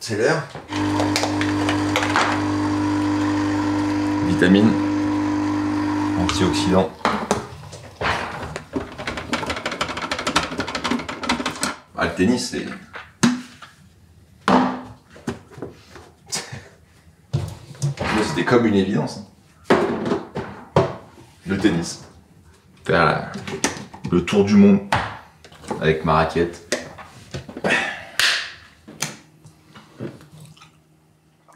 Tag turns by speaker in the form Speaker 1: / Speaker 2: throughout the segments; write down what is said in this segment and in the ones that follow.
Speaker 1: C'est l'heure. Vitamines, antioxydants. Ah, le tennis, c'est... C'était comme une évidence. Le tennis. Faire le tour du monde avec ma raquette.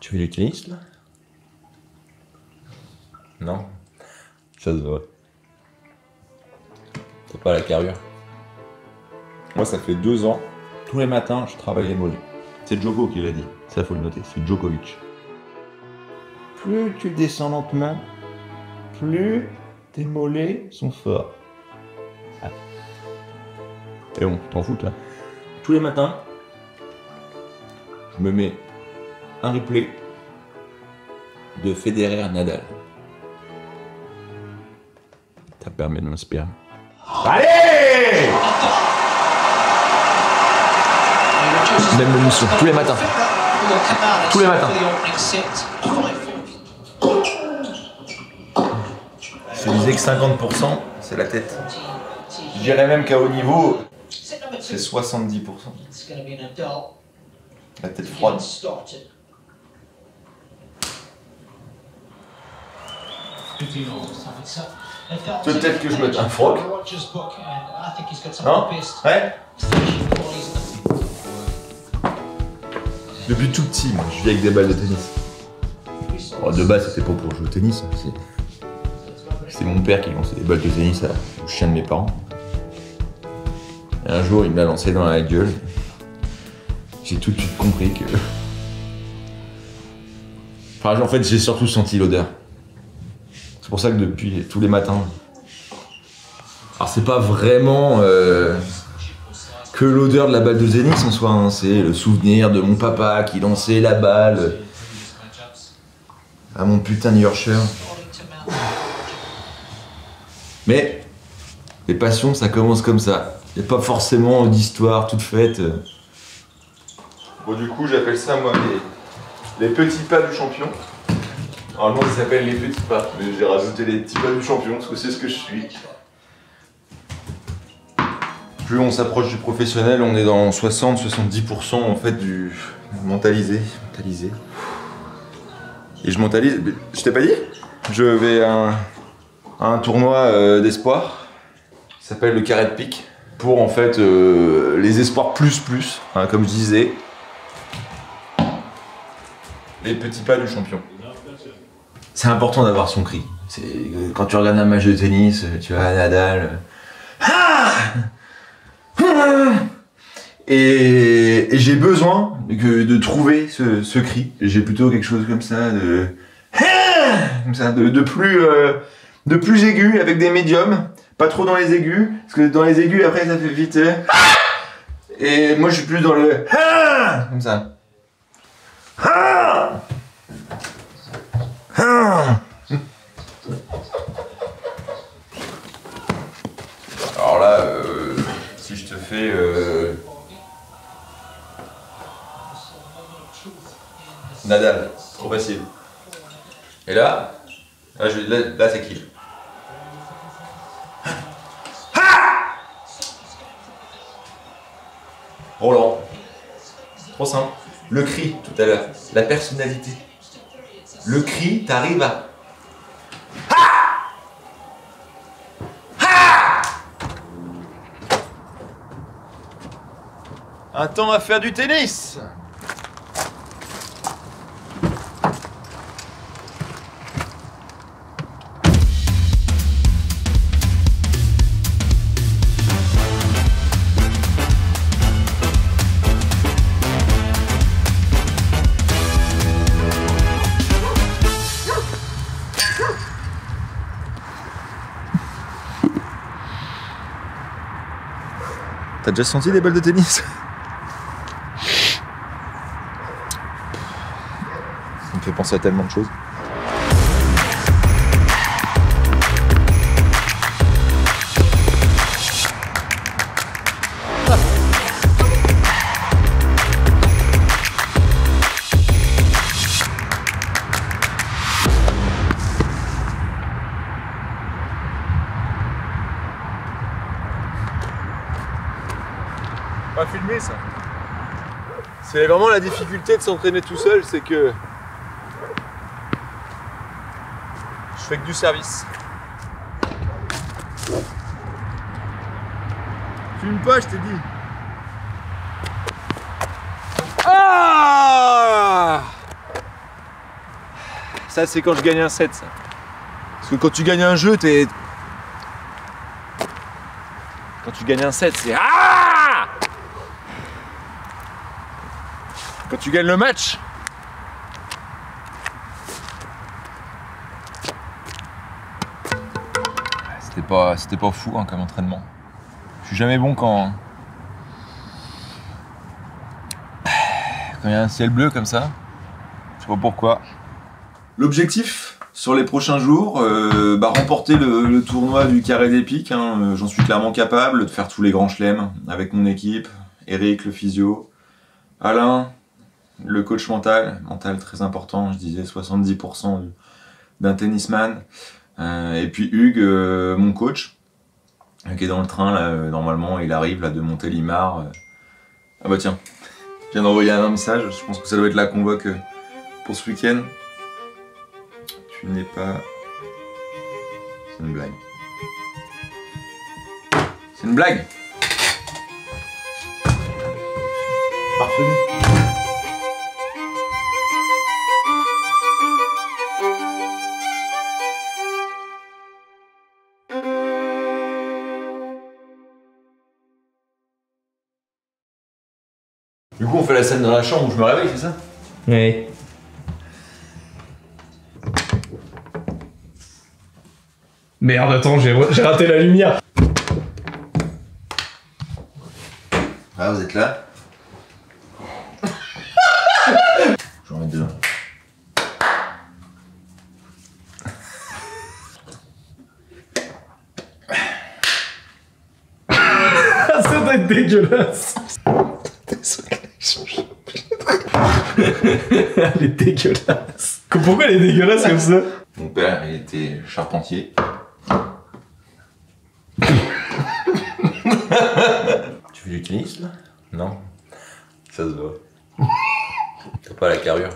Speaker 1: Tu fais du tennis là? Non? Ça se voit. T'as pas la carrure. Moi ça fait 2 ans, tous les matins je travaille les mollets. C'est Djoko qui l'a dit, ça faut le noter, c'est Djokovic. Plus tu descends lentement, plus tes mollets sont forts. Ah. Et bon, t'en fous là. Tous les matins, je me mets un replay de Federer Nadal. Ça permet de m'inspirer. Allez! Même l'émission, tous les matins. Tous les matins. Je disais que 50%, c'est la tête. Je dirais même qu'à haut niveau, c'est 70%. La tête froide. Peut-être que je mette un froc. Non? Ouais? Depuis tout petit, moi, je vis avec des balles de tennis. Oh, de base, c'était pas pour jouer au tennis. C'est mon père qui lançait des balles de tennis au chien de mes parents. Et un jour, il me l'a lancé dans la gueule. J'ai tout de suite compris que... Enfin, en fait, j'ai surtout senti l'odeur. C'est pour ça que depuis tous les matins... Alors, c'est pas vraiment que l'odeur de la balle de tennis en soi, hein. C'est le souvenir de mon papa qui lançait la balle à mon putain de Yorkshire. Mais les passions, ça commence comme ça. Il n'y a pas forcément d'histoire toute faite. Bon, du coup, j'appelle ça, moi, les petits pas du champion. Normalement, ça s'appelle les petits pas, mais j'ai rajouté les petits pas du champion parce que c'est ce que je suis. Plus on s'approche du professionnel, on est dans 60-70% en fait du mentalisé. Et je mentalise. Je t'ai pas dit? Je vais à un tournoi d'espoir qui s'appelle le Carré de Pique pour en fait les espoirs plus, hein, comme je disais. Les petits pas du champion. C'est important d'avoir son cri. Quand tu regardes un match de tennis, tu vois Nadal. Et j'ai besoin de trouver ce cri. J'ai plutôt quelque chose comme ça de plus aigu avec des médiums, pas trop dans les aigus, parce que dans les aigus après ça fait vite. Et moi je suis plus dans le comme ça. Alors là, si je te fais Nadal, trop facile. Et là c'est qui? Roland. Trop simple. Le cri tout à l'heure, la personnalité. Le cri, t'arrives à... Un temps à faire du tennis. T'as déjà senti des balles de tennis? Ça me fait penser à tellement de choses.
Speaker 2: pas filmé ça. C'est vraiment la difficulté de s'entraîner tout seul, c'est que je fais que du service. Filme pas, je t'ai dit. Ah! Ça c'est quand je gagne un set ça. Parce que quand tu gagnes un jeu, t'es... Quand tu gagnes un set, c'est ah! Quand tu gagnes le match, c'était pas fou hein, comme entraînement. Je suis jamais bon quand il y a un ciel bleu comme ça. Je sais pas pourquoi. L'objectif sur les prochains jours, remporter le tournoi du Carré des Pics. Hein, j'en suis clairement capable de faire tous les grands chelems avec mon équipe. Eric, le physio. Alain, le coach mental très important, je disais 70% d'un tennisman. Et puis Hugues, mon coach, qui est dans le train, là, normalement il arrive là, de Montélimar. Ah bah tiens, je viens d'envoyer un message, je pense que ça doit être la convoque pour ce week-end. Tu n'es pas... C'est une blague. C'est une blague. Parfait. Du coup, on fait la scène dans la chambre où je me réveille, c'est ça?
Speaker 3: Oui. Merde, attends, j'ai raté la lumière.
Speaker 1: Ah, vous êtes là? J'en mets deux.
Speaker 3: Ça doit être dégueulasse. Elle est dégueulasse. Pourquoi elle est dégueulasse comme ça?
Speaker 1: Mon père, il était charpentier. Tu fais du tennis là? Non. Ça se voit. T'as pas la carrure.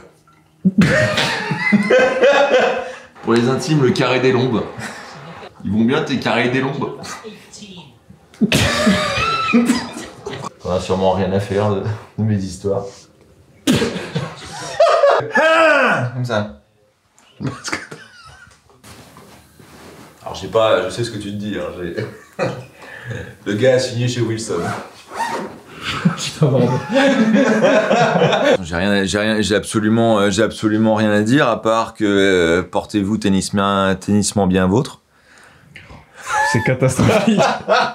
Speaker 1: Pour les intimes, le carré des lombes. Ils vont bien tes carrés des lombes. On a sûrement rien à faire de mes histoires. Comme ça. Alors je sais ce que tu te dis. Hein, le gars a signé chez Wilson.
Speaker 3: Putain, pardon.
Speaker 1: J'ai absolument rien à dire à part que portez-vous tennissement bien vôtre.
Speaker 3: C'est catastrophique.